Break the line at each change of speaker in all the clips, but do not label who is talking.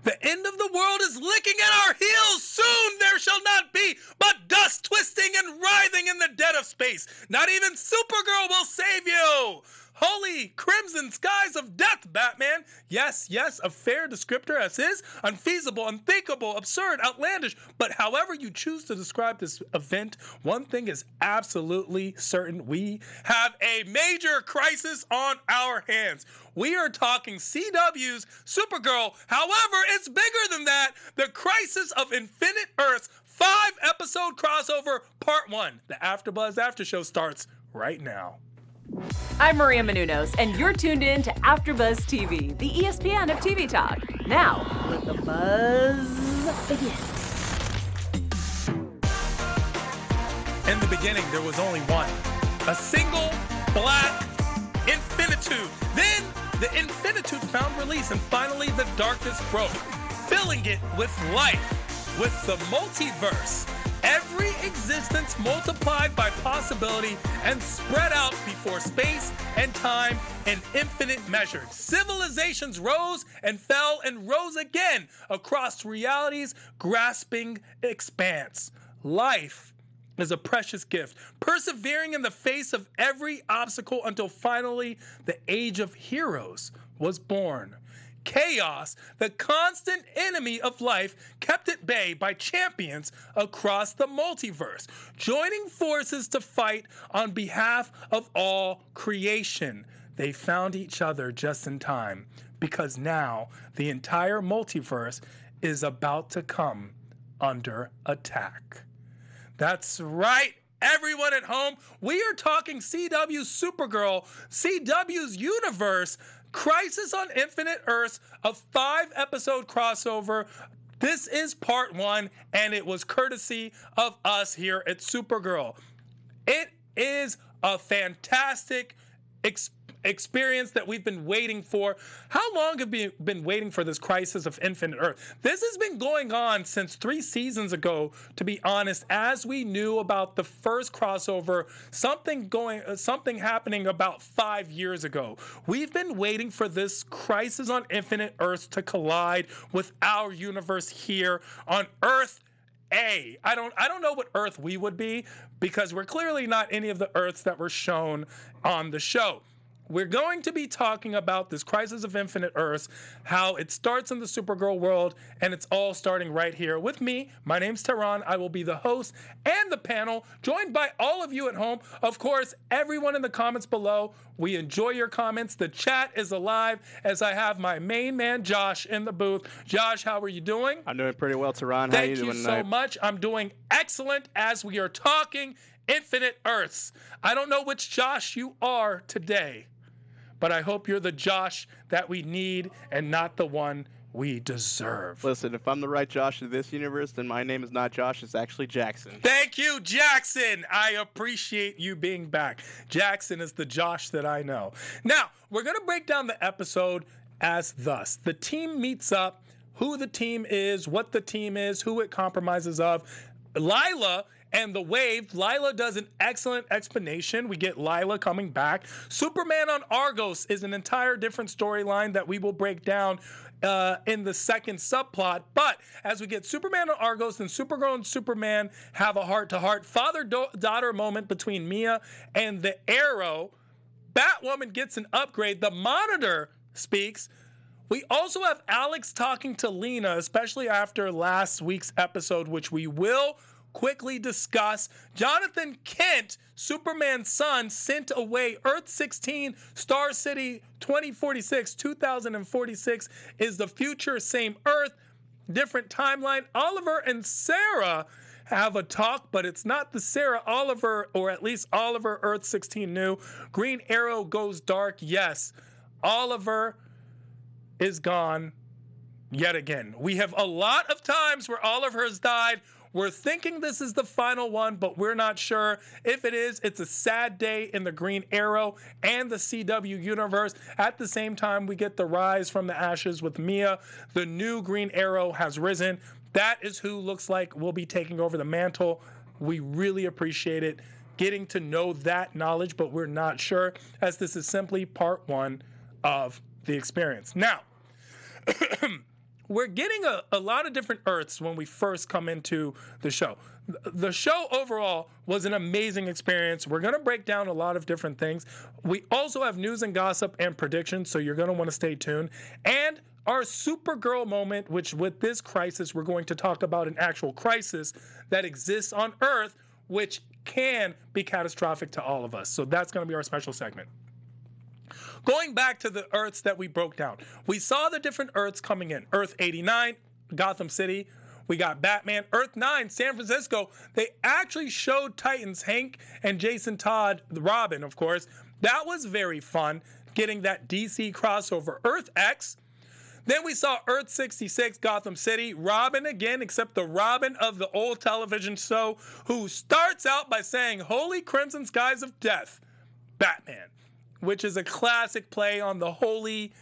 The end of the world is licking at our heels. Soon there shall not be but dust twisting and writhing in the dead of space. Not even Supergirl will save you. Holy crimson skies of death, Batman. Yes, a fair descriptor as is. Unfeasible, unthinkable, absurd, outlandish. But however you choose to describe this event, one thing is absolutely certain. We have a major crisis on our hands. We are talking CW's Supergirl. However, it's bigger than that. The Crisis of Infinite Earths 5-episode crossover part 1. The AfterBuzz After Show starts right now.
I'm Maria Menounos, and you're tuned in to AfterBuzz TV, the ESPN of TV talk. Now, let the buzz begin.
In the beginning, there was only one. A single black infinitude. Then, the infinitude found release, and finally, the darkness broke, filling it with life, with the multiverse. Every existence multiplied by possibility and spread out before space and time in infinite measure. Civilizations rose and fell and rose again across reality's grasping expanse. Life is a precious gift, persevering in the face of every obstacle until finally the age of heroes was born. Chaos, the constant enemy of life, kept at bay by champions across the multiverse, joining forces to fight on behalf of all creation. They found each other just in time, because now the entire multiverse is about to come under attack. That's right, everyone at home. We are talking CW's Supergirl, CW's universe, Crisis on Infinite Earths, a 5-episode crossover. This is part 1, and it was courtesy of us here at Supergirl. It is a fantastic experience that we've been waiting for. How long have we been waiting for this Crisis of Infinite Earth? This has been going on since 3 seasons ago, to be honest, as we knew about the first crossover, something happening about 5 years ago. We've been waiting for this Crisis on Infinite Earths to collide with our universe here on Earth A. I don't know what Earth we would be, because we're clearly not any of the Earths that were shown on the show. We're going to be talking about this Crisis of Infinite Earths, how it starts in the Supergirl world, and it's all starting right here with me. My name's Tehran. I will be the host and the panel, joined by all of you at home. Of course, everyone in the comments below. We enjoy your comments. The chat is alive, as I have my main man, Josh, in the booth. Josh, how are you doing?
I'm doing pretty well, Tehran. How are you doing tonight?
Thank you so much. I'm doing excellent as we are talking Infinite Earths. I don't know which Josh you are today, but I hope you're the Josh that we need and not the one we deserve.
Listen, if I'm the right Josh of this universe, then my name is not Josh, it's actually Jackson.
Thank you, Jackson. I appreciate you being back. Jackson is the Josh that I know. Now, we're going to break down the episode as thus. The team meets up, who the team is, what the team is, who it compromises of. Lyla and the Wave. Lyla does an excellent explanation. We get Lyla coming back. Superman on Argos is an entire different storyline that we will break down in the second subplot. But as we get Superman on Argos and Supergirl and Superman have a heart-to-heart father-daughter moment between Mia and the Arrow, Batwoman gets an upgrade. The Monitor speaks. We also have Alex talking to Lena, especially after last week's episode, which we will quickly discuss. Jonathan Kent, Superman's son, sent away Earth-16, Star City 2046 is the future, same Earth, different timeline. Oliver and Sara have a talk, but it's not the Sara Oliver, or at least Oliver Earth-16 knew. Green Arrow goes dark. Yes, Oliver is gone yet again. We have a lot of times where Oliver has died. We're thinking this is the final one, but we're not sure. If it is, it's a sad day in the Green Arrow and the CW universe. At the same time, we get the rise from the ashes with Mia. The new Green Arrow has risen. That is who looks like will be taking over the mantle. We really appreciate it, getting to know that knowledge, but we're not sure, as this is simply part 1 of the experience. Now, we're getting a lot of different Earths when we first come into the show. The show overall was an amazing experience. We're going to break down a lot of different things. We also have news and gossip and predictions, so you're going to want to stay tuned. And our Supergirl moment, which with this crisis, we're going to talk about an actual crisis that exists on Earth, which can be catastrophic to all of us. So that's going to be our special segment. Going back to the Earths that we broke down, we saw the different Earths coming in. Earth 89, Gotham City. We got Batman. Earth 9, San Francisco. They actually showed Titans, Hank and Jason Todd, Robin, of course. That was very fun, getting that DC crossover. Earth X. Then we saw Earth 66, Gotham City. Robin again, except the Robin of the old television show, who starts out by saying, "Holy Crimson Skies of Death, Batman," which is a classic play on the holy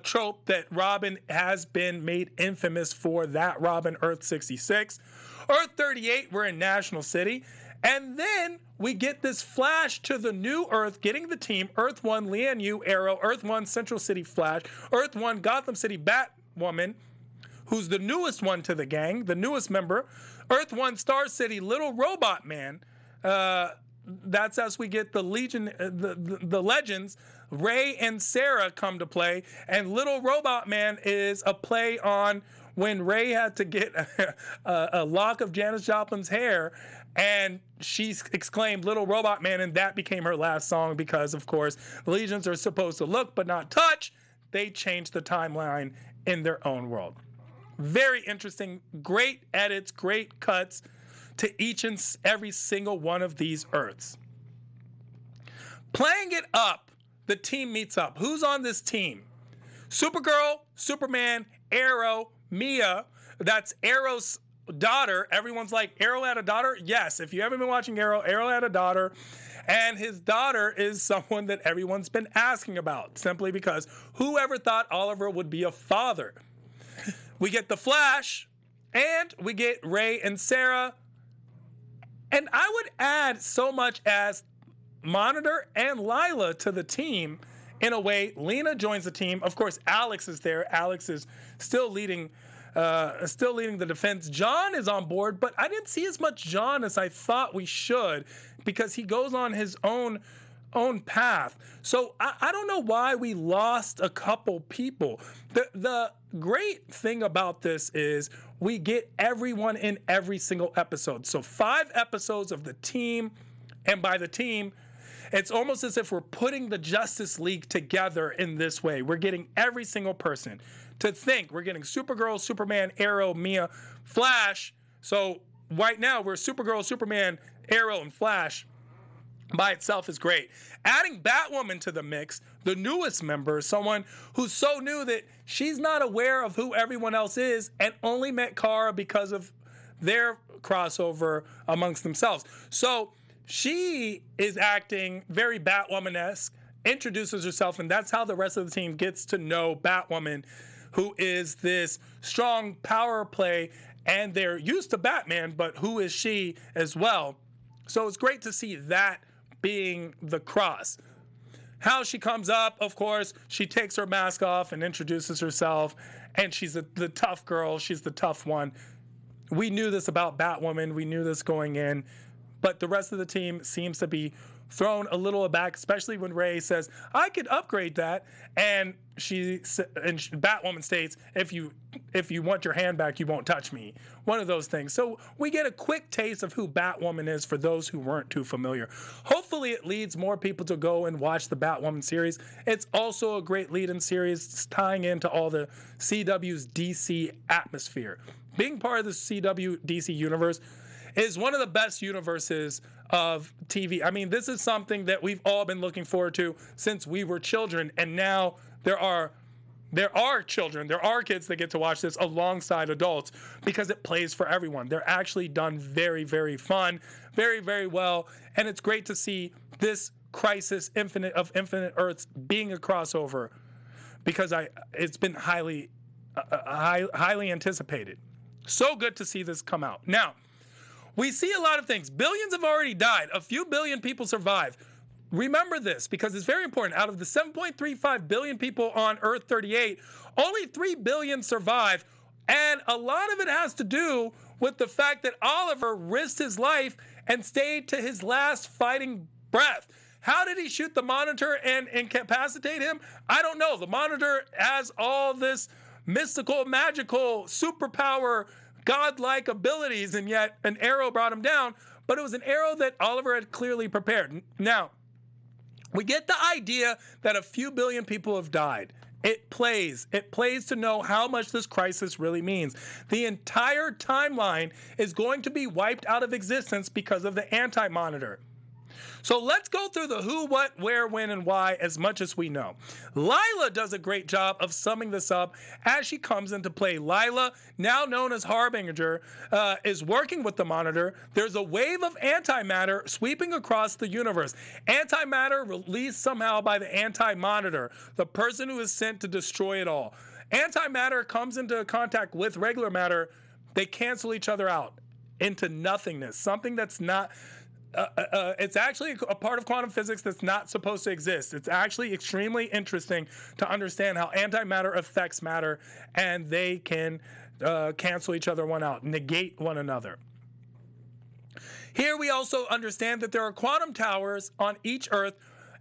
trope that Robin has been made infamous for. That Robin, Earth 66. Earth 38, we're in National City. And then we get this flash to the new Earth, getting the team. Earth 1, Lian Yu, Arrow. Earth 1, Central City, Flash. Earth 1, Gotham City, Batwoman, who's the newest one to the gang, the newest member. Earth 1, Star City, Little Robot Man. That's as we get the Legion, the Legends. Ray and Sarah come to play, and Little Robot Man is a play on when Ray had to get a lock of Janis Joplin's hair, and she exclaimed "Little Robot Man," and that became her last song because, of course, the Legions are supposed to look but not touch. They changed the timeline in their own world. Very interesting, great edits, great cuts to each and every single one of these Earths. Playing it up, the team meets up. Who's on this team? Supergirl, Superman, Arrow, Mia. That's Arrow's daughter. Everyone's like, Arrow had a daughter? Yes, if you haven't been watching Arrow, Arrow had a daughter. And his daughter is someone that everyone's been asking about, simply because whoever thought Oliver would be a father? We get the Flash, and we get Ray and Sarah. And I would add so much as Monitor and Lyla to the team. In a way, Lena joins the team. Of course, Alex is there. Alex is still leading the defense. John is on board, but I didn't see as much John as I thought we should, because he goes on his own path. So I don't know why we lost a couple people. The great thing about this is we get everyone in every single episode. So 5 episodes of the team, and by the team, it's almost as if we're putting the Justice League together in this way. We're getting every single person to think. We're getting Supergirl, Superman, Arrow, Mia, Flash. So right now we're Supergirl, Superman, Arrow, and Flash. By itself is great. Adding Batwoman to the mix, the newest member, someone who's so new that she's not aware of who everyone else is and only met Kara because of their crossover amongst themselves. So she is acting very Batwoman-esque, introduces herself, and that's how the rest of the team gets to know Batwoman, who is this strong power play, and they're used to Batman, but who is she as well? So it's great to see that being the cross. How she comes up, of course, she takes her mask off and introduces herself, and she's the tough girl. She's the tough one. We knew this about Batwoman. We knew this going in. But the rest of the team seems to be thrown a little aback, especially when Ray says, "I could upgrade that," and Batwoman states, "If you want your hand back, you won't touch me." One of those things. So we get a quick taste of who Batwoman is for those who weren't too familiar. Hopefully, it leads more people to go and watch the Batwoman series. It's also a great lead-in series, tying into all the CW's DC atmosphere. Being part of the CW DC universe is one of the best universes of TV. I mean, this is something that we've all been looking forward to since we were children, and now there are children, there are kids that get to watch this alongside adults because it plays for everyone. They're actually done very, very fun, very, very well, and it's great to see this Crisis of Infinite Earths being a crossover because it's been highly anticipated. So good to see this come out. Now, we see a lot of things. Billions have already died. A few billion people survive. Remember this because it's very important. Out of the 7.35 billion people on Earth 38, only 3 billion survive. And a lot of it has to do with the fact that Oliver risked his life and stayed to his last fighting breath. How did he shoot the Monitor and incapacitate him? I don't know. The Monitor has all this mystical, magical, superpower, godlike abilities, and yet an arrow brought him down. But it was an arrow that Oliver had clearly prepared. Now, we get the idea that a few billion people have died. It plays to know how much this crisis really means. The entire timeline is going to be wiped out of existence because of the Anti-Monitor. So let's go through the who, what, where, when, and why as much as we know. Lyla does a great job of summing this up as she comes into play. Lyla, now known as Harbinger, is working with the Monitor. There's a wave of antimatter sweeping across the universe. Antimatter released somehow by the Anti-Monitor, the person who is sent to destroy it all. Antimatter comes into contact with regular matter. They cancel each other out into nothingness, something that's not... it's actually a part of quantum physics that's not supposed to exist. It's actually extremely interesting to understand how antimatter affects matter, and they can cancel each other one out, negate one another. Here we also understand that there are quantum towers on each Earth,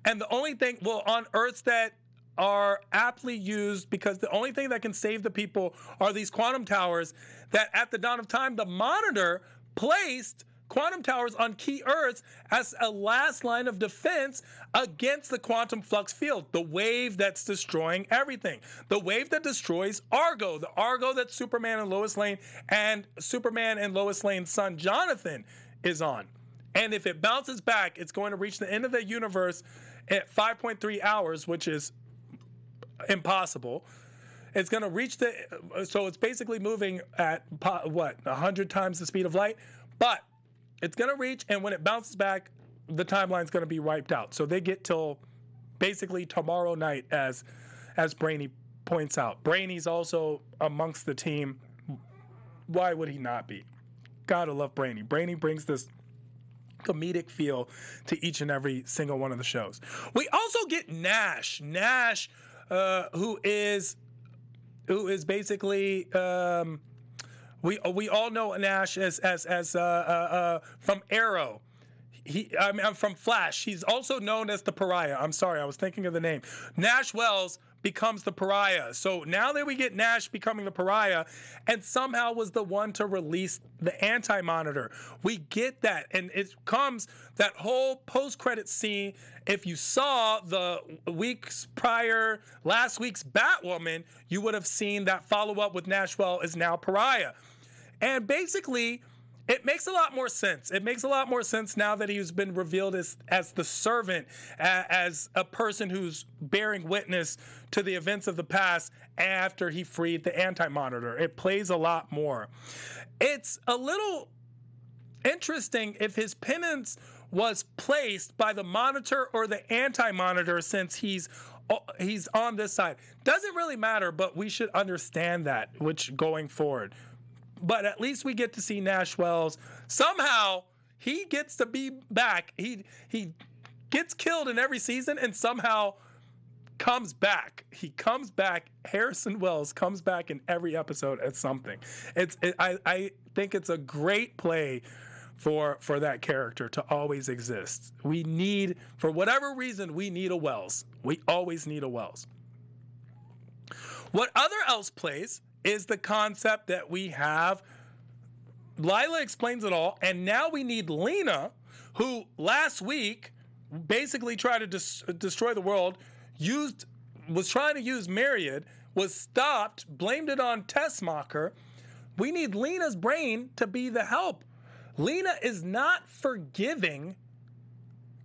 and the only thing, on Earths that are aptly used, because the only thing that can save the people are these quantum towers that at the dawn of time, the Monitor placed quantum towers on key Earths as a last line of defense against the quantum flux field, the wave that's destroying everything, the wave that destroys Argo, the Argo that Superman and Lois Lane's son Jonathan is on. And if it bounces back, it's going to reach the end of the universe at 5.3 hours, which is impossible. It's going to reach so it's basically moving at 100 times the speed of light, but it's going to reach, and when it bounces back, the timeline's going to be wiped out. So they get till basically tomorrow night, as Brainy points out. Brainy's also amongst the team. Why would he not be? Gotta love Brainy. Brainy brings this comedic feel to each and every single one of the shows. We also get Nash. Nash, who is basically... We all know Nash as from Arrow. From Flash. He's also known as the Pariah. I'm sorry, I was thinking of the name. Nash Wells becomes the Pariah. So now that we get Nash becoming the Pariah, and somehow was the one to release the Anti-Monitor. We get that, and it comes that whole post-credit scene. If you saw the weeks prior, last week's Batwoman, you would have seen that follow-up with Nash Wells is now Pariah. And basically, it makes a lot more sense. It makes a lot more sense now that he's been revealed as the servant, as a person who's bearing witness to the events of the past after he freed the Anti-Monitor. It plays a lot more. It's a little interesting if his penance was placed by the Monitor or the Anti-Monitor, since he's on this side. Doesn't really matter, but we should understand that, which going forward. But at least we get to see Nash Wells. Somehow, he gets to be back. He gets killed in every season and somehow comes back. He comes back. Harrison Wells comes back in every episode as something. I think it's a great play for that character to always exist. We need, for whatever reason, we need a Wells. We always need a Wells. What other else plays is the concept that we have. Lyla explains it all, and now we need Lena, who last week basically tried to destroy the world, was trying to use Myriad, was stopped, blamed it on Tessmacher. We need Lena's brain to be the help. Lena is not forgiving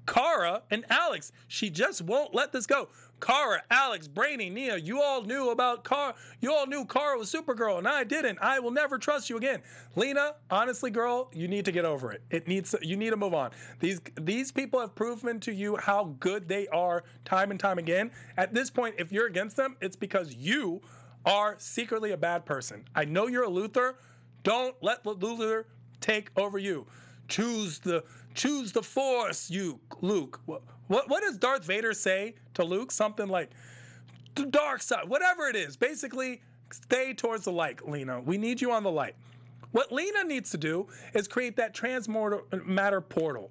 Kara and Alex. She just won't let this go. Kara, Alex, Brainy, Nia, you all knew about Kara. You all knew Kara was Supergirl, and I didn't. I will never trust you again. Lena, honestly, girl, you need to get over it. You need to move on. These people have proven to you how good they are time and time again. At this point, if you're against them, it's because you are secretly a bad person. I know you're a Luthor. Don't let Luthor take over you. Choose the Force, you, Luke. What does Darth Vader say to Luke? Something like the dark side, whatever it is. Basically, stay towards the light, Lena. We need you on the light. What Lena needs to do is create that transmatter portal.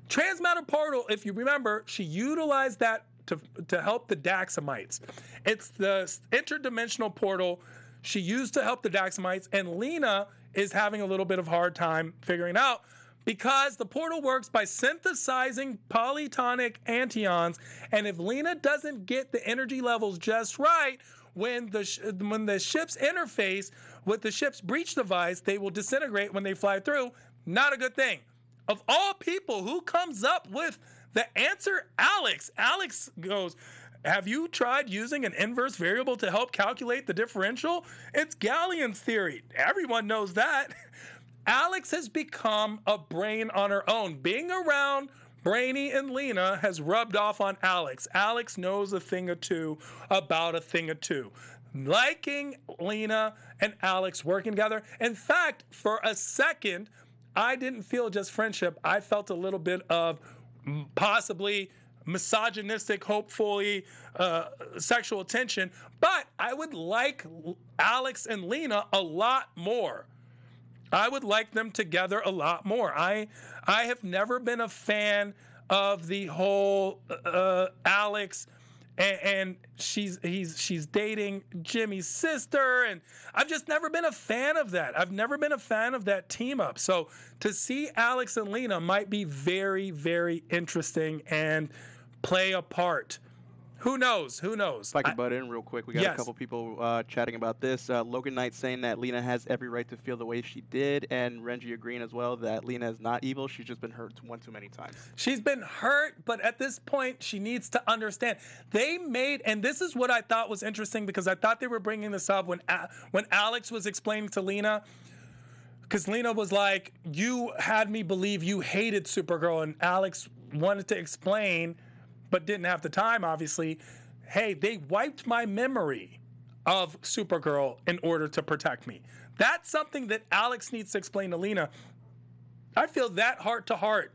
Transmatter portal, if you remember, she utilized that to help the Daxamites. It's the interdimensional portal she used to help the Daxamites, and Lena is having a little bit of hard time figuring out because the portal works by synthesizing polytonic antions, and if Lena doesn't get the energy levels just right, when the ships interface with the ship's breach device, they will disintegrate when they fly through. Not a good thing. Of all people, who comes up with the answer? Alex. Alex goes, have you tried using an inverse variable to help calculate the differential? It's Gallian's theory. Everyone knows that. Alex has become a brain on her own. Being around Brainy and Lena has rubbed off on Alex. Alex knows a thing or two about a thing or two. Liking Lena and Alex working together. In fact, for a second, I didn't feel just friendship. I felt a little bit of possibly misogynistic, hopefully sexual tension. But I would like Alex and Lena a lot more. I would like them together a lot more. I have never been a fan of the whole Alex and she's dating Jimmy's sister, and I've just never been a fan of that. I've never been a fan of that team up. So to see Alex and Lena might be very, very interesting and play a part. Who knows? Who knows?
If I could butt in real quick, we got a couple people chatting about this. Logan Knight saying that Lena has every right to feel the way she did, and Renji agreeing as well that Lena is not evil. She's just been hurt one too many times. She's been hurt, but at this point, she needs to understand. They made, and this is what I thought was interesting because I thought they were bringing this up when Alex was explaining to Lena, because Lena was like, you had me believe you hated Supergirl, and Alex wanted to explain, but didn't have the time, obviously. Hey, they wiped my memory of Supergirl in order to protect me. That's something that Alex needs to explain to Lena. I feel that heart to heart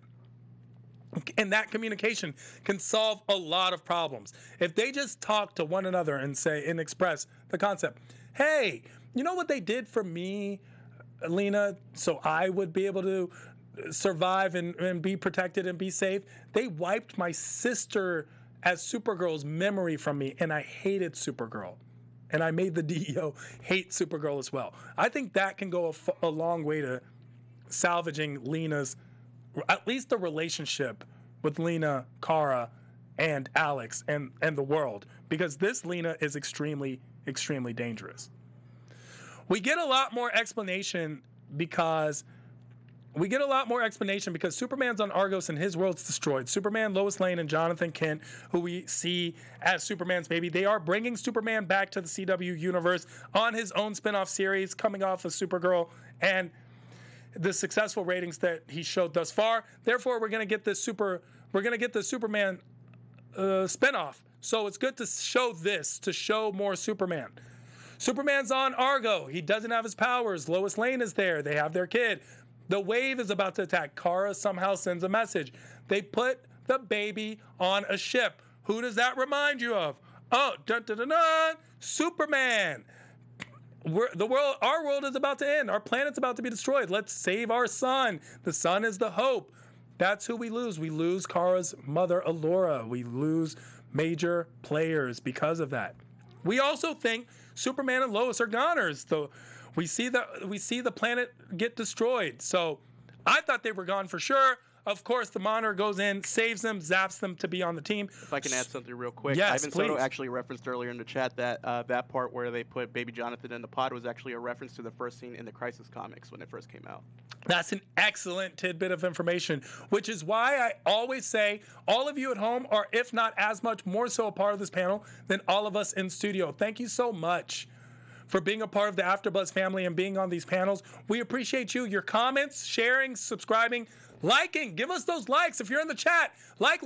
and that communication can solve a lot of problems. If they just talk to one another and say and express the concept, hey, you know what they did for me, Lena, so I would be able to survive and be protected and be safe? They wiped my sister as Supergirl's memory from me, and I hated Supergirl. And I made the DEO hate Supergirl as well. I think that can go a long way to salvaging Lena's, at least the relationship with Lena, Kara, and Alex and the world, because this Lena is extremely, extremely dangerous. We get a lot more explanation because Superman's on Argos and his world's destroyed. Superman, Lois Lane, and Jonathan Kent, who we see as Superman's baby, they are bringing Superman back to the CW universe on his own spin-off series coming off of Supergirl and the successful ratings that he showed thus far. Therefore, we're going to get the Superman spin-off. So it's good to show more Superman. Superman's on Argo. He doesn't have his powers. Lois Lane is there. They have their kid. The wave is about to attack. Kara somehow sends a message. They put the baby on a ship. Who does that remind you of? Oh, dun dun dun dun, Superman. Our world is about to end. Our planet's about to be destroyed. Let's save our sun. The sun is the hope. That's who we lose. We lose Kara's mother, Allura. We lose major players because of that. We also think Superman and Lois are goners. We see the planet get destroyed. So I thought they were gone for sure. Of course, the Monitor goes in, saves them, zaps them to be on the team. If I can add something real quick.
Yes,
Ivan
please.
Soto actually referenced earlier in the chat that that part where they put Baby Jonathan in the pod was actually a reference to the first scene in the Crisis comics when it first came out.
That's an excellent tidbit of information, which is why I always say all of you at home are, if not as much, more so a part of this panel than all of us in studio. Thank you so much for being a part of the AfterBuzz family and being on these panels. We appreciate you. Your comments, sharing, subscribing, liking. Give us those likes. If you're in the chat, like,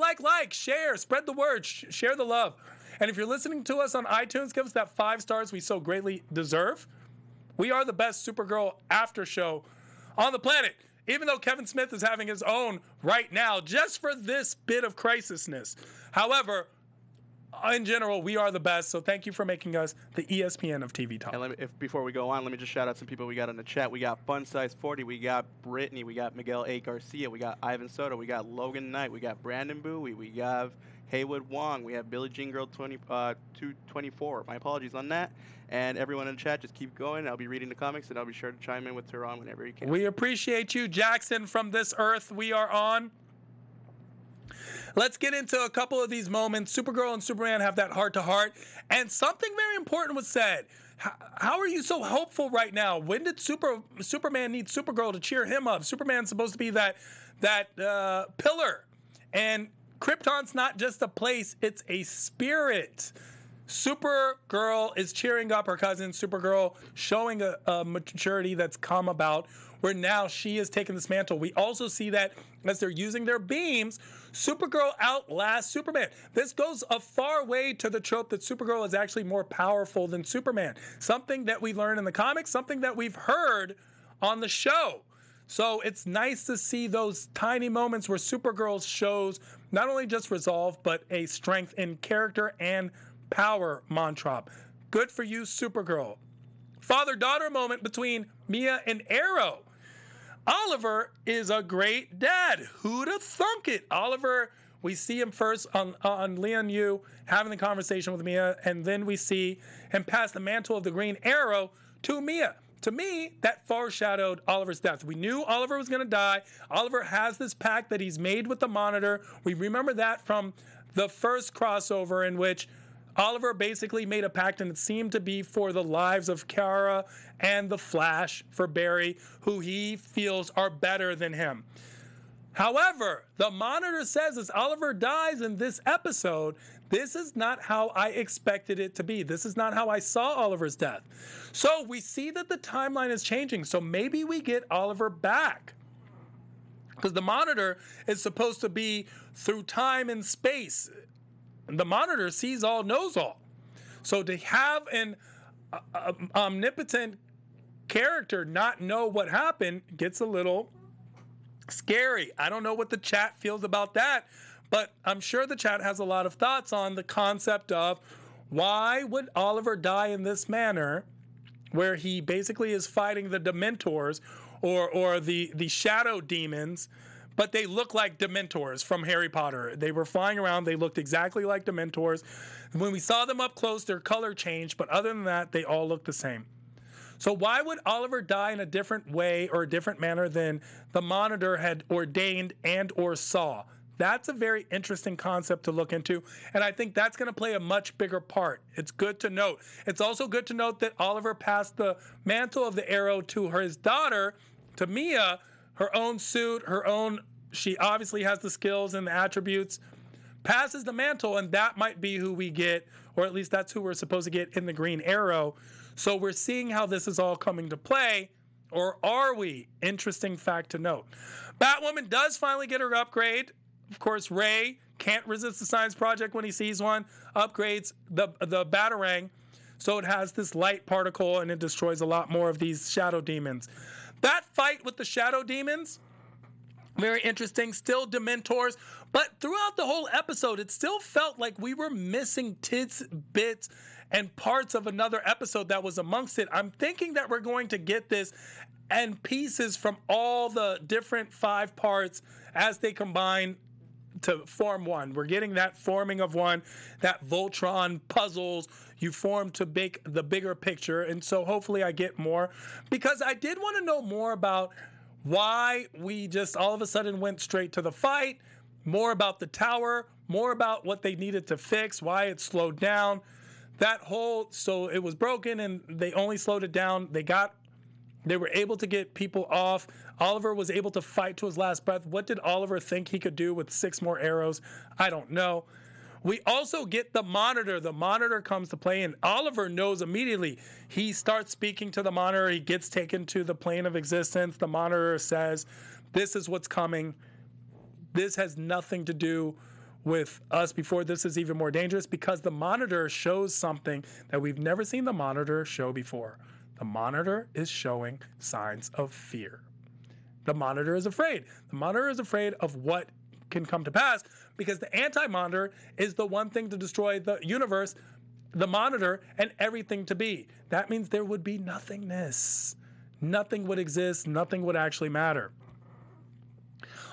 share, spread the word, share the love. And if you're listening to us on iTunes, give us that 5 stars we so greatly deserve. We are the best Supergirl after show on the planet, even though Kevin Smith is having his own right now just for this bit of crisisness. However, in general, we are the best. So thank you for making us the ESPN of TV talk.
And before we go on, let me just shout out some people we got in the chat. We got Fun Size 40, we got Brittany, we got Miguel A. Garcia, we got Ivan Soto, we got Logan Knight, we got Brandon Bowie, we got Haywood Wong, we have Billie Jean Girl 224. My apologies on that. And everyone in the chat, just keep going. I'll be reading the comics, and I'll be sure to chime in with Tehran whenever you can.
We appreciate you, Jackson, from this earth we are on. Let's get into a couple of these moments. Supergirl and Superman have that heart-to-heart, and something very important was said. How are you so hopeful right now? When did Superman need Supergirl to cheer him up? Superman's supposed to be that pillar, and Krypton's not just a place, it's a spirit. Supergirl is cheering up her cousin. Supergirl showing a maturity that's come about where now she is taking this mantle. We also see that as they're using their beams, Supergirl outlasts Superman. This goes a far way to the trope that Supergirl is actually more powerful than Superman. Something that we learn in the comics, something that we've heard on the show. So it's nice to see those tiny moments where Supergirl shows not only just resolve, but a strength in character and power mantra. Good for you, Supergirl. Father-daughter moment between Mia and Arrow. Oliver is a great dad. Who'd have thunk it? Oliver, we see him first on Leon Yu having the conversation with Mia, and then we see him pass the mantle of the Green Arrow to Mia. To me, that foreshadowed Oliver's death. We knew Oliver was going to die. Oliver has this pact that he's made with the Monitor. We remember that from the first crossover in which Oliver basically made a pact, and it seemed to be for the lives of Kara and the Flash, for Barry, who he feels are better than him. However, the Monitor says as Oliver dies in this episode, this is not how I expected it to be. This is not how I saw Oliver's death. So we see that the timeline is changing. So maybe we get Oliver back. Because the Monitor is supposed to be through time and space. The Monitor sees all, knows all. So to have an omnipotent character not know what happened gets a little scary. I don't know what the chat feels about that, but I'm sure the chat has a lot of thoughts on the concept of why would Oliver die in this manner, where he basically is fighting the Dementors or the shadow demons, but they look like Dementors from Harry Potter. They were flying around. They looked exactly like Dementors. When we saw them up close, their color changed, but other than that, they all look the same. So why would Oliver die in a different way or a different manner than the Monitor had ordained and or saw? That's a very interesting concept to look into, and I think that's going to play a much bigger part. It's good to note. It's also good to note that Oliver passed the mantle of the Arrow to his daughter, to Mia, her own suit, she obviously has the skills and the attributes, passes the mantle, and that might be who we get, or at least that's who we're supposed to get in the Green Arrow. So we're seeing how this is all coming to play, or are we? Interesting fact to note. Batwoman does finally get her upgrade. Of course, Ray can't resist the science project when he sees one, upgrades the Batarang, so it has this light particle and it destroys a lot more of these shadow demons. That fight with the shadow demons, very interesting, still Dementors, but throughout the whole episode, it still felt like we were missing bits, and parts of another episode that was amongst it. I'm thinking that we're going to get this and pieces from all the different 5 parts as they combine to form one. We're getting that forming of one, that Voltron puzzles you form to make the bigger picture. And so hopefully I get more, because I did want to know more about why we just all of a sudden went straight to the fight, more about the tower, more about what they needed to fix, why it slowed down. So it was broken and they only slowed it down. They were able to get people off. Oliver was able to fight to his last breath. What did Oliver think he could do with 6 more arrows? I don't know. We also get the Monitor. The Monitor comes to play, and Oliver knows immediately. He starts speaking to the Monitor. He gets taken to the plane of existence. The Monitor says, this is what's coming. This has nothing to do with us before. This is even more dangerous, because the Monitor shows something that we've never seen the Monitor show before. The Monitor is showing signs of fear. The Monitor is afraid. The Monitor is afraid of what can come to pass, because the Anti-Monitor is the one thing to destroy the universe, the Monitor, and everything to be. That means there would be nothingness. Nothing would exist. Nothing would actually matter.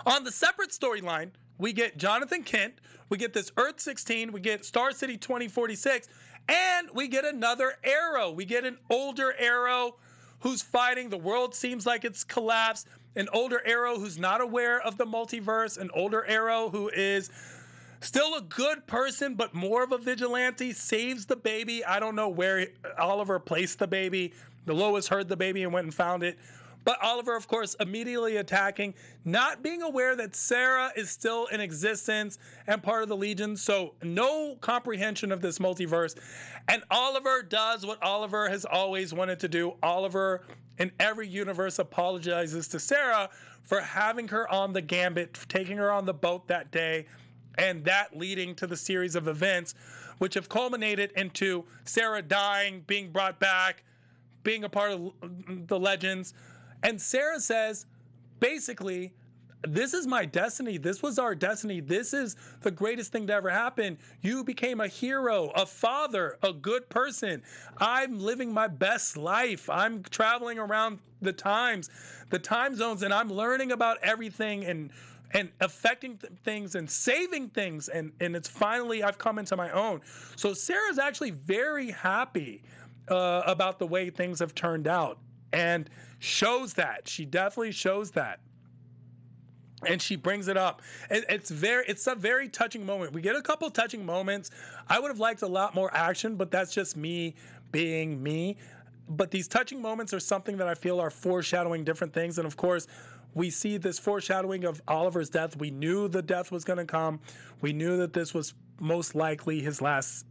On the separate storyline, we get Jonathan Kent, we get this Earth-16, we get Star City 2046, and we get another Arrow. We get an older Arrow who's fighting. The world seems like it's collapsed. An older Arrow who's not aware of the multiverse. An older Arrow who is still a good person, but more of a vigilante, saves the baby. I don't know where Oliver placed the baby. The Lois heard the baby and went and found it. But Oliver, of course, immediately attacking, not being aware that Sara is still in existence and part of the Legion, so no comprehension of this multiverse. And Oliver does what Oliver has always wanted to do. Oliver, in every universe, apologizes to Sara for having her on the Gambit, taking her on the boat that day, and that leading to the series of events which have culminated into Sara dying, being brought back, being a part of the Legends. And Sara says, basically, this is my destiny. This was our destiny. This is the greatest thing to ever happen. You became a hero, a father, a good person. I'm living my best life. I'm traveling around the time zones, and I'm learning about everything and affecting things and saving things. And it's finally, I've come into my own. So Sarah's actually very happy about the way things have turned out, and shows that. She definitely shows that. And she brings it up. It's a very touching moment. We get a couple touching moments. I would have liked a lot more action, but that's just me being me. But these touching moments are something that I feel are foreshadowing different things. And of course, we see this foreshadowing of Oliver's death. We knew the death was going to come. We knew that this was most likely his last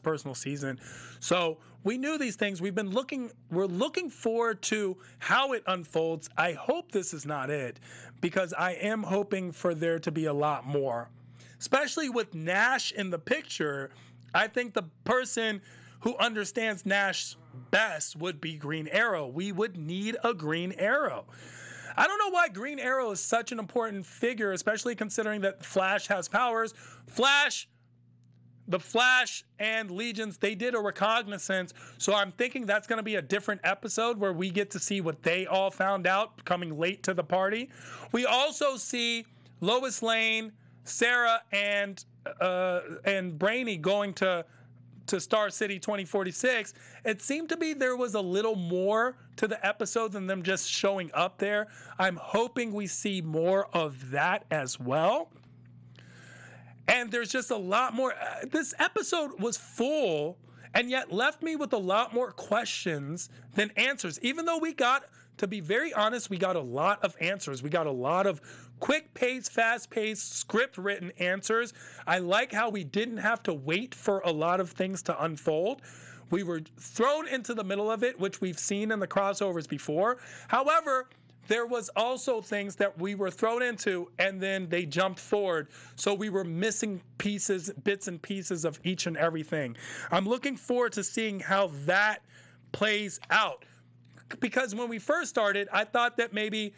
personal season. So we knew these things. We're looking forward to how it unfolds. I hope this is not it, because I am hoping for there to be a lot more, especially with Nash in the picture. I think the person who understands Nash best would be Green Arrow. We would need a Green Arrow. I don't know why Green Arrow is such an important figure, especially considering that Flash has powers. The Flash and Legions, they did a reconnaissance, so I'm thinking that's going to be a different episode where we get to see what they all found out coming late to the party. We also see Lois Lane, Sara, and Brainy going to Star City 2046. It seemed to be there was a little more to the episode than them just showing up there. I'm hoping we see more of that as well. And there's just a lot more. This episode was full and yet left me with a lot more questions than answers. Even though to be very honest, we got a lot of answers. We got a lot of quick-paced, fast-paced, script-written answers. I like how we didn't have to wait for a lot of things to unfold. We were thrown into the middle of it, which we've seen in the crossovers before. However, there was also things that we were thrown into and then they jumped forward. So we were missing bits and pieces of each and everything. I'm looking forward to seeing how that plays out. Because when we first started, I thought that maybe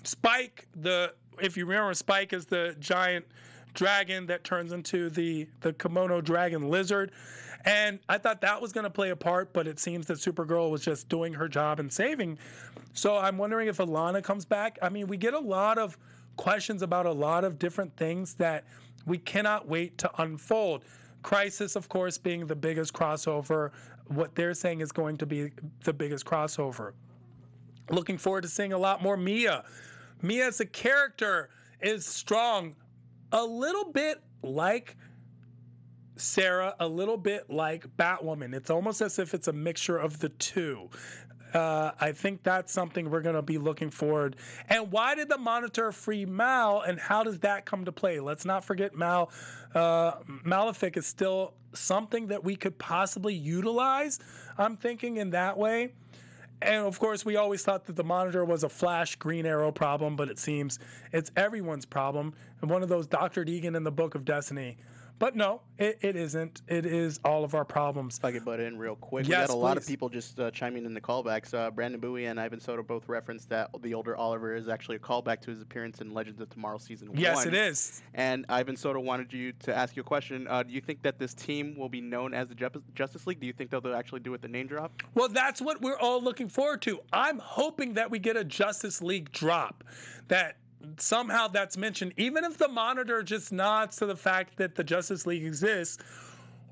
Spike, if you remember, Spike is the giant dragon that turns into the kimono dragon lizard. And I thought that was going to play a part, but it seems that Supergirl was just doing her job and saving. So I'm wondering if Alana comes back. I mean, we get a lot of questions about a lot of different things that we cannot wait to unfold. Crisis, of course, being the biggest crossover. What they're saying is going to be the biggest crossover. Looking forward to seeing a lot more Mia. Mia as a character is strong, a little bit like Sara, a little bit like Batwoman. It's almost as if it's a mixture of the two. I think that's something we're going to be looking forward. And why did the Monitor free Mal, and how does that come to play? Let's not forget Malefic is still something that we could possibly utilize, I'm thinking, in that way. And of course, we always thought that the Monitor was a Flash Green Arrow problem, but it seems it's everyone's problem. And one of those Dr. Deegan in the Book of Destiny. But no, it isn't. It is all of our problems.
If I could butt in real quick.
Yes,
we got a lot of
please.
people just chiming in the callbacks. Brandon Bowie and Ivan Soto both referenced that the older Oliver is actually a callback to his appearance in Legends of Tomorrow Season 1.
Yes, it is.
And Ivan Soto wanted you to ask you a question. Do you think that this team will be known as the Justice League? Do you think they'll actually do it the name drop?
Well, that's what we're all looking forward to. I'm hoping that we get a Justice League drop, that somehow that's mentioned, even if the Monitor just nods to the fact that the Justice League exists,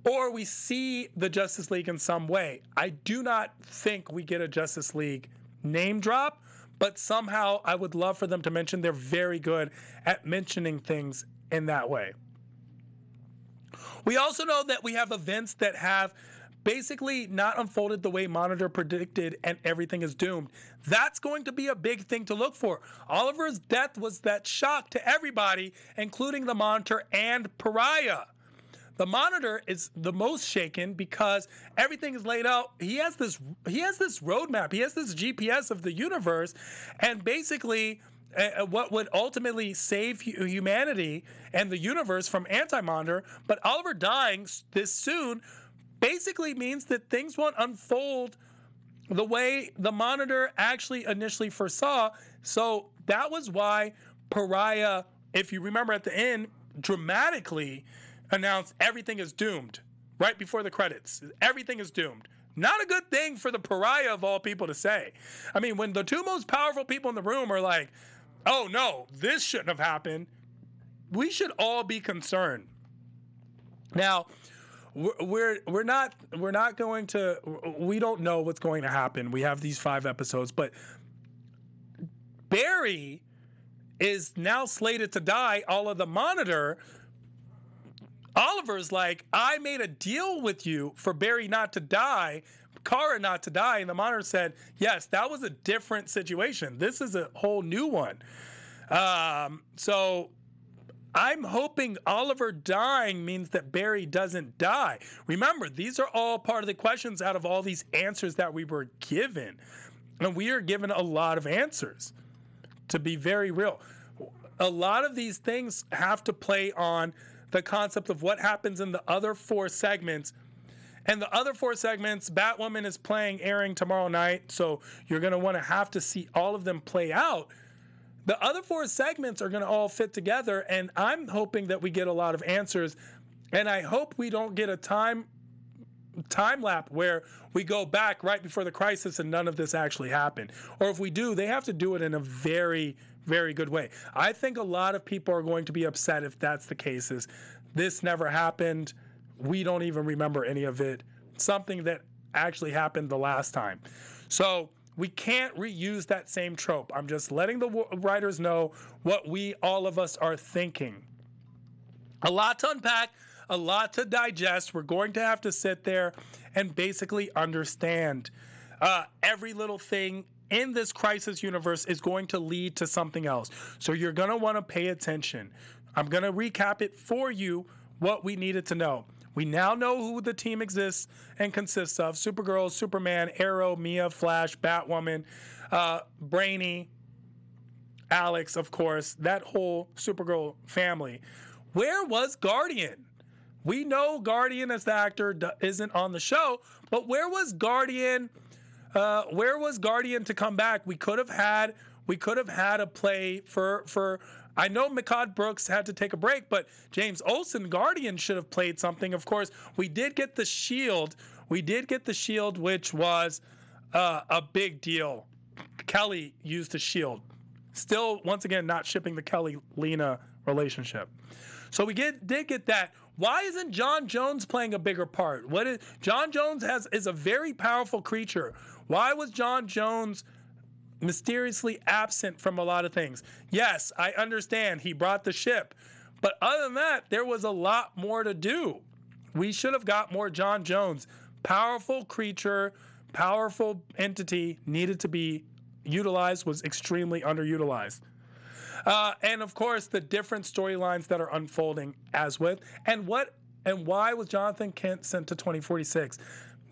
or we see the Justice League in some way. I do not think we get a Justice League name drop, but somehow I would love for them to mention. They're very good at mentioning things in that way. We also know that we have events that have basically not unfolded the way Monitor predicted, and everything is doomed. That's going to be a big thing to look for. Oliver's death was that shock to everybody, including the Monitor and Pariah. The Monitor is the most shaken because everything is laid out. He has this roadmap. He has this GPS of the universe, and basically what would ultimately save humanity and the universe from anti-Monitor. But Oliver dying this soon basically means that things won't unfold the way the Monitor actually initially foresaw. So that was why Pariah, if you remember at the end, dramatically announced everything is doomed right before the credits. Everything is doomed. Not a good thing for the Pariah of all people to say. I mean, when the two most powerful people in the room are like, oh no, this shouldn't have happened, we should all be concerned. Now, we don't know what's going to happen. We have these 5 episodes, but Barry is now slated to die. All of the Monitor. Oliver's like, I made a deal with you for Barry not to die, Kara not to die, and the Monitor said, yes, that was a different situation. This is a whole new one. So I'm hoping Oliver dying means that Barry doesn't die. Remember, these are all part of the questions out of all these answers that we were given. And we are given a lot of answers, to be very real. A lot of these things have to play on the concept of what happens in the other 4 segments. And the other 4 segments, Batwoman is airing tomorrow night, so you're going to have to see all of them play out. The other 4 segments are going to all fit together, and I'm hoping that we get a lot of answers. And I hope we don't get a time lap where we go back right before the crisis and none of this actually happened. Or if we do, they have to do it in a very, very good way. I think a lot of people are going to be upset if that's the case. This never happened. We don't even remember any of it. Something that actually happened the last time. So we can't reuse that same trope. I'm just letting the writers know what all of us are thinking. A lot to unpack, a lot to digest. We're going to have to sit there and basically understand every little thing in this crisis universe is going to lead to something else. So you're going to want to pay attention. I'm going to recap it for you, what we needed to know. We now know who the team exists and consists of: Supergirl, Superman, Arrow, Mia, Flash, Batwoman, Brainy, Alex, of course, that whole Supergirl family. Where was Guardian? We know Guardian as the actor isn't on the show, but where was Guardian? Where was Guardian to come back? We could have had a play for. I know Mehcad Brooks had to take a break, but James Olsen, Guardian, should have played something. Of course, we did get the Shield. Which was a big deal. Kelly used the Shield. Still, once again, not shipping the Kelly-Lena relationship. So we did get that. Why isn't John Jones playing a bigger part? John Jones is a very powerful creature. Why was John Jones mysteriously absent from a lot of things? Yes, I understand he brought the ship, but other than that, there was a lot more to do. We should have got more John Jones. Powerful creature, powerful entity, needed to be utilized, was extremely underutilized. And of course, the different storylines that are unfolding and why was Jonathan Kent sent to 2046?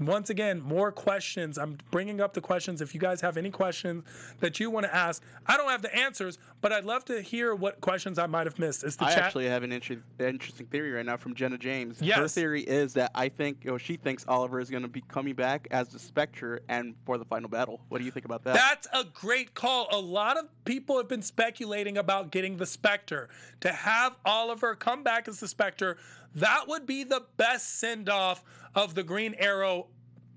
Once again, more questions. I'm bringing up the questions. If you guys have any questions that you want to ask, I don't have the answers, but I'd love to hear what questions I might have missed.
I actually have an interesting theory right now from Jenna James.
Yes.
Her theory is that she thinks Oliver is going to be coming back as the Spectre and for the final battle. What do you think about that?
That's a great call. A lot of people have been speculating about getting the Spectre. To have Oliver come back as the Spectre, that would be the best send-off of the Green Arrow,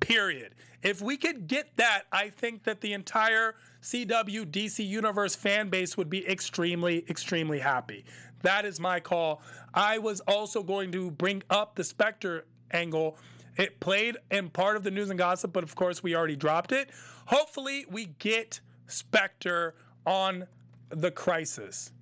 period. If we could get that, I think that the entire CW DC Universe fan base would be extremely, extremely happy. That is my call. I was also going to bring up the Spectre angle. It played in part of the news and gossip, but of course we already dropped it. Hopefully we get Spectre on the Crisis.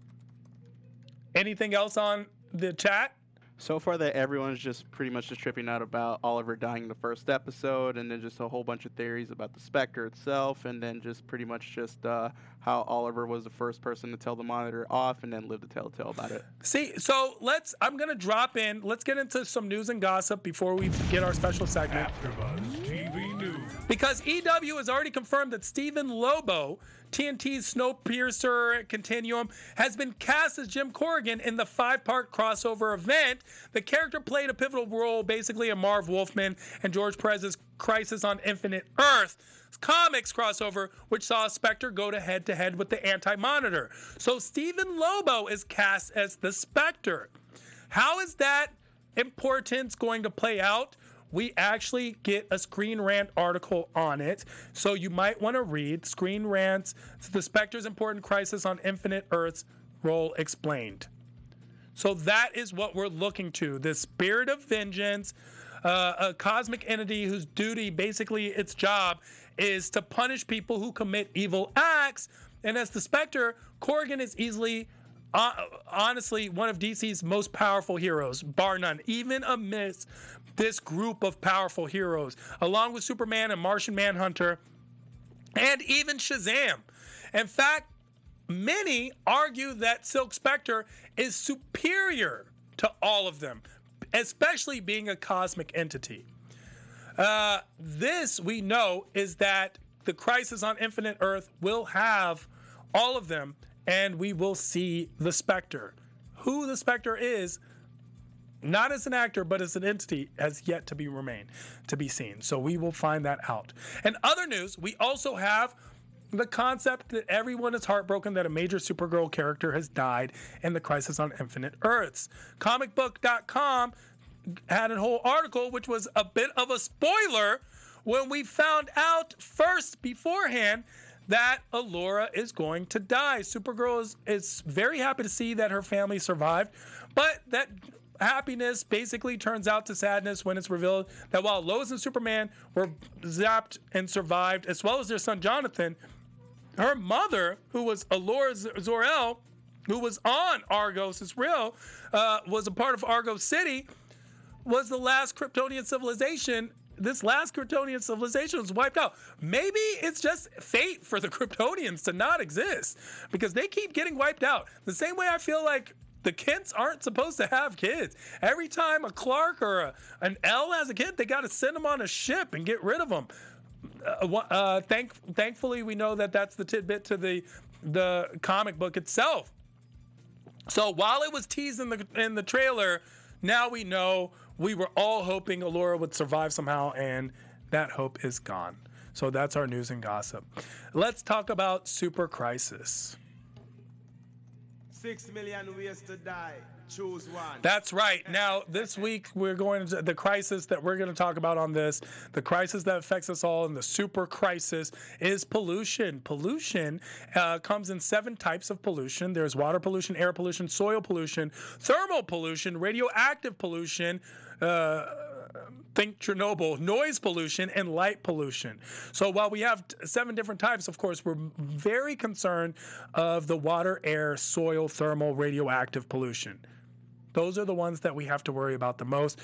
Anything else on the chat?
So far that everyone's just pretty much just tripping out about Oliver dying in the first episode, and then just a whole bunch of theories about the Spectre itself, and then just pretty much just how Oliver was the first person to tell the Monitor off and then live to tell the tale about it.
See, so I'm going to drop in. Let's get into some news and gossip before we get our special segment.
AfterBuzz TV News.
Because EW has already confirmed that Stephen Lobo, TNT's Snowpiercer Continuum, has been cast as Jim Corrigan in the 5-part crossover event. The character played a pivotal role basically in Marv Wolfman and George Perez's Crisis on Infinite Earth comics crossover, which saw Spectre go head-to-head with the Anti-Monitor. So Stephen Lobo is cast as the Spectre. How is that importance going to play out? We actually get a Screen Rant article on it, so you might want to read Screen Rant's The Spectre's Important Crisis on Infinite Earths role explained. So that is what we're looking to. This spirit of vengeance, a cosmic entity whose duty, basically its job, is to punish people who commit evil acts. And as the Spectre, Corrigan is easily, honestly, one of DC's most powerful heroes, bar none, even amidst this group of powerful heroes, along with Superman and Martian Manhunter, and even Shazam. In fact, many argue that Silk Spectre is superior to all of them, especially being a cosmic entity. This, we know, is that the Crisis on Infinite Earth will have all of them, and we will see the Spectre. Who the Spectre is, not as an actor, but as an entity, has yet to be seen. So we will find that out. In other news, we also have the concept that everyone is heartbroken that a major Supergirl character has died in the Crisis on Infinite Earths. Comicbook.com had a whole article, which was a bit of a spoiler when we found out first beforehand that Allura is going to die. Supergirl is very happy to see that her family survived, but that happiness basically turns out to sadness when it's revealed that while Lois and Superman were zapped and survived, as well as their son Jonathan, her mother, who was Kara Zor-El, who was on Argos, is real, was a part of Argos City, was the last Kryptonian civilization. This last Kryptonian civilization was wiped out. Maybe it's just fate for the Kryptonians to not exist because they keep getting wiped out. The same way I feel like the Kents aren't supposed to have kids. Every time a Clark or an L has a kid, they got to send them on a ship and get rid of them. Thankfully, we know that that's the tidbit to the comic book itself. So while it was teased in the trailer, now we know. We were all hoping Allura would survive somehow, and that hope is gone. So that's our news and gossip. Let's talk about Super Crisis.
6 million ways to die. Choose one.
That's right. Now, this week, we're going to the crisis that we're going to talk about on this. The crisis that affects us all in the super crisis is pollution. Pollution comes in 7 types of pollution. There's water pollution, air pollution, soil pollution, thermal pollution, radioactive pollution, think Chernobyl, noise pollution, and light pollution. So while we have 7 different types, of course, we're very concerned of the water, air, soil, thermal, radioactive pollution. Those are the ones that we have to worry about the most.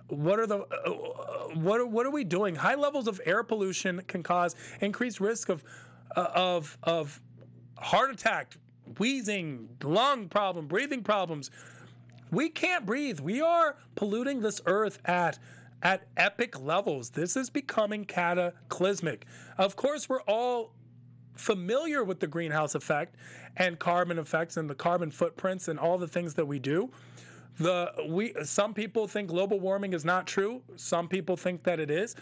What are we doing? High levels of air pollution can cause increased risk of heart attack, wheezing, lung problem, breathing problems. We can't breathe. We are polluting this earth at at epic levels. This is becoming cataclysmic. Of course, we're all familiar with the greenhouse effect and carbon effects and the carbon footprints and all the things that we do. Some people think global warming is not true. Some people think that it is.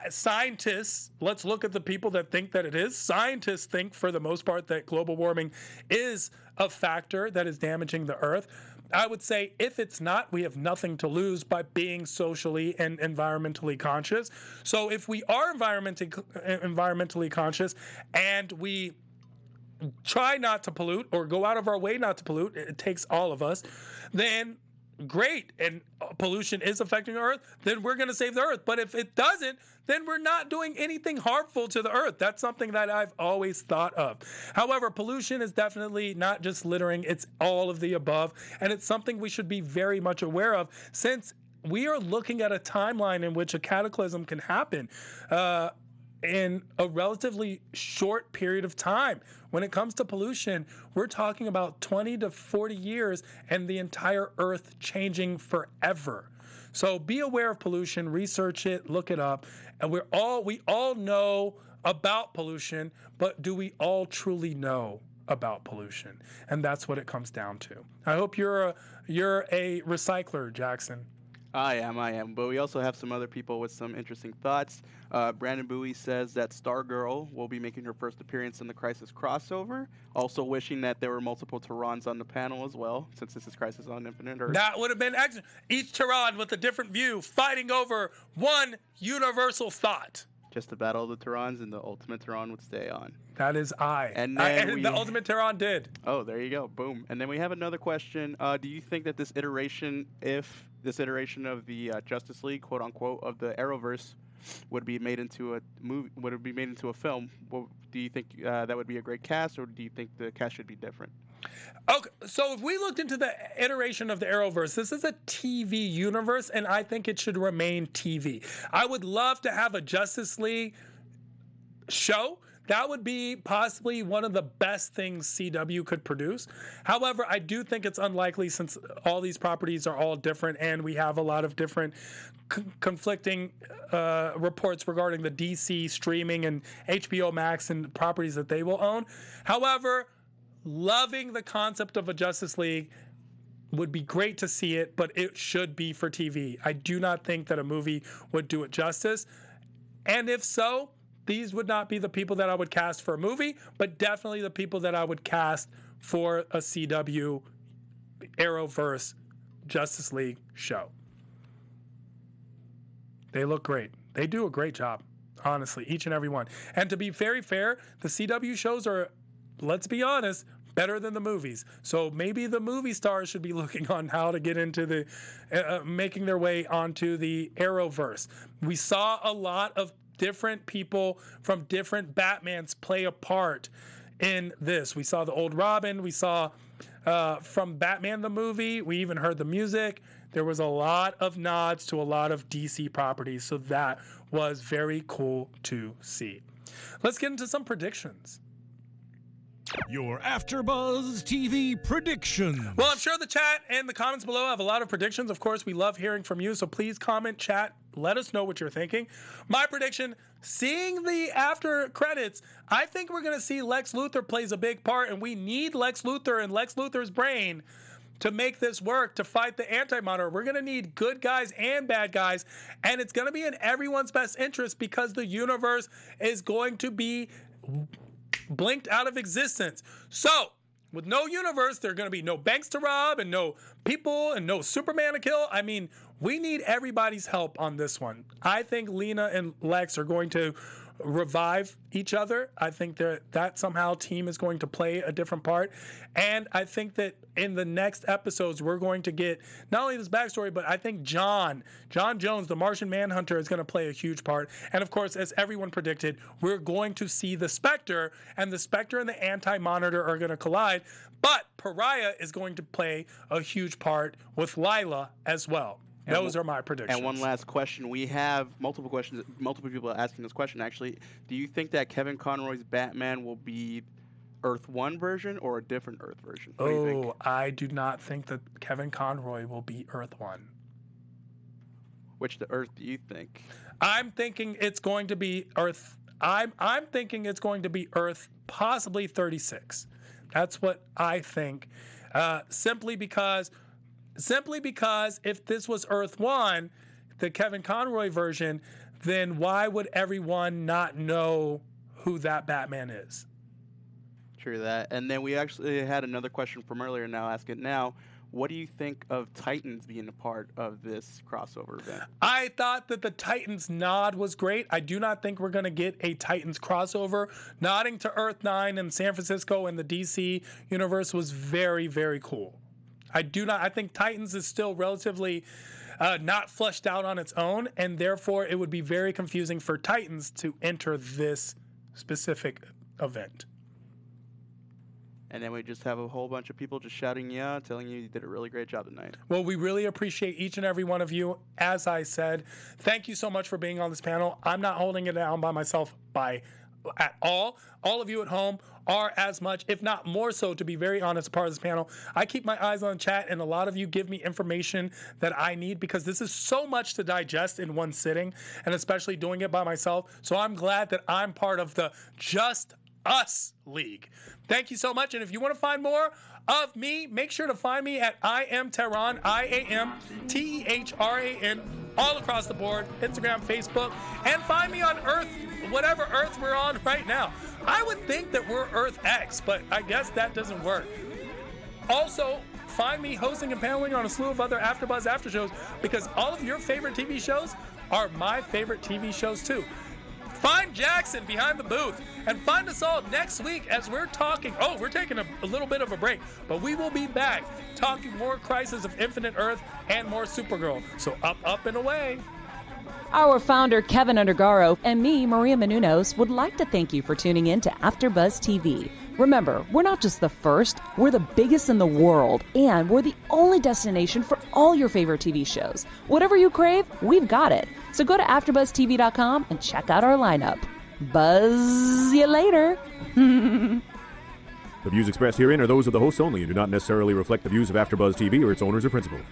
Scientists, let's look at the people that think that it is. Scientists think, for the most part, that global warming is a factor that is damaging the Earth. I would say if it's not, we have nothing to lose by being socially and environmentally conscious. So if we are environmentally conscious and we try not to pollute or go out of our way not to pollute, it takes all of us, then great, and pollution is affecting the Earth, then we're going to save the Earth. But if it doesn't, then we're not doing anything harmful to the Earth. That's something that I've always thought of. However, pollution is definitely not just littering, it's all of the above, and it's something we should be very much aware of, since we are looking at a timeline in which a cataclysm can happen in a relatively short period of time. When it comes to pollution, we're talking about 20 to 40 years and the entire Earth changing forever. So be aware of pollution, research it, look it up. And we all know about pollution, but do we all truly know about pollution? And that's what it comes down to. I hope you're a recycler, Jackson.
I am. But we also have some other people with some interesting thoughts. Brandon Bowie says that Stargirl will be making her first appearance in the Crisis crossover. Also wishing that there were multiple Tehrans on the panel as well, since this is Crisis on Infinite Earth.
That would have been excellent. Each Tehran with a different view, fighting over one universal thought.
Just the battle of the Tehrans, and the ultimate Tehran would stay on.
That is I.
And
the ultimate Tehran did.
Oh, there you go. Boom. And then we have another question. Do you think that this iteration of the Justice League, quote unquote, of the Arrowverse would be made into a movie, would it be made into a film? Well, do you think that would be a great cast, or do you think the cast should be different?
Okay, so if we looked into the iteration of the Arrowverse, this is a TV universe, and I think it should remain TV. I would love to have a Justice League show. That would be possibly one of the best things CW could produce. However, I do think it's unlikely, since all these properties are all different and we have a lot of different conflicting reports regarding the DC streaming and HBO Max and properties that they will own. However, loving the concept of a Justice League, would be great to see it, but it should be for TV. I do not think that a movie would do it justice. And if so, these would not be the people that I would cast for a movie, but definitely the people that I would cast for a CW Arrowverse Justice League show. They look great. They do a great job, honestly, each and every one. And to be very fair, the CW shows are, let's be honest, better than the movies. So maybe the movie stars should be looking on how to get into the, making their way onto the Arrowverse. We saw a lot of different people from different Batmans play a part in this. We saw the old Robin. We saw from Batman the movie. We even heard the music. There was a lot of nods to a lot of DC properties, so that was very cool to see. Let's get into some predictions.
Your AfterBuzz TV predictions.
Well, I'm sure the chat and the comments below have a lot of predictions. Of course, we love hearing from you, so please comment, chat, let us know what you're thinking. My prediction, seeing the after credits, I think we're going to see Lex Luthor plays a big part, and we need Lex Luthor and Lex Luthor's brain to make this work, to fight the Anti-Monitor. We're going to need good guys and bad guys, and it's going to be in everyone's best interest because the universe is going to be blinked out of existence. So, with no universe, there are going to be no banks to rob and no people and no Superman to kill. I mean, we need everybody's help on this one. I think Lena and Lex are going to revive each other. I think that somehow team is going to play a different part. And I think that in the next episodes, we're going to get not only this backstory, but I think John Jones, the Martian Manhunter, is going to play a huge part. And of course, as everyone predicted, we're going to see the Spectre, and the Spectre and the Anti-Monitor are going to collide. But Pariah is going to play a huge part with Lyla as well. Those are my predictions.
And one last question. We have multiple questions. Multiple people are asking this question, actually. Do you think that Kevin Conroy's Batman will be Earth 1 version or a different Earth version? What do you think?
I do not think that Kevin Conroy will be Earth 1.
Which the Earth do you think?
I'm thinking it's going to be Earth. I'm thinking it's going to be Earth, possibly 36. That's what I think. Simply because if this was Earth 1, the Kevin Conroy version, then why would everyone not know who that Batman is?
True that. And then we actually had another question from earlier, now ask it now. What do you think of Titans being a part of this crossover event?
I thought that the Titans nod was great. I do not think we're going to get a Titans crossover. Nodding to Earth 9 and San Francisco and the DC universe was very, very cool. I think Titans is still relatively not fleshed out on its own, and therefore it would be very confusing for Titans to enter this specific event.
And then we just have a whole bunch of people just shouting you out, telling you did a really great job tonight.
Well, we really appreciate each and every one of you. As I said, thank you so much for being on this panel. I'm not holding it down by myself at all. All of you at home are as much, if not more so, to be very honest, a part of this panel. I keep my eyes on chat, and a lot of you give me information that I need because this is so much to digest in one sitting, and especially doing it by myself. So I'm glad that I'm part of the Just Us League. Thank you so much. And if you want to find more of me, make sure to find me at I am Tehran, IAMTEHRAN, all across the board, Instagram, Facebook, and find me on Earth, whatever Earth we're on right now. I would think that we're Earth X, but I guess that doesn't work. Also, find me hosting and paneling on a slew of other AfterBuzz after shows because all of your favorite TV shows are my favorite TV shows too. Find Jackson behind the booth and find us all next week as we're talking. Oh, we're taking a little bit of a break, but we will be back talking more Crisis of Infinite Earth and more Supergirl. So up, and away.
Our founder, Kevin Undergaro, and me, Maria Menounos, would like to thank you for tuning in to AfterBuzz TV. Remember, we're not just the first, we're the biggest in the world, and we're the only destination for all your favorite TV shows. Whatever you crave, we've got it. So go to AfterBuzzTV.com and check out our lineup. Buzz you later.
The views expressed herein are those of the hosts only and do not necessarily reflect the views of AfterBuzz TV or its owners or principals.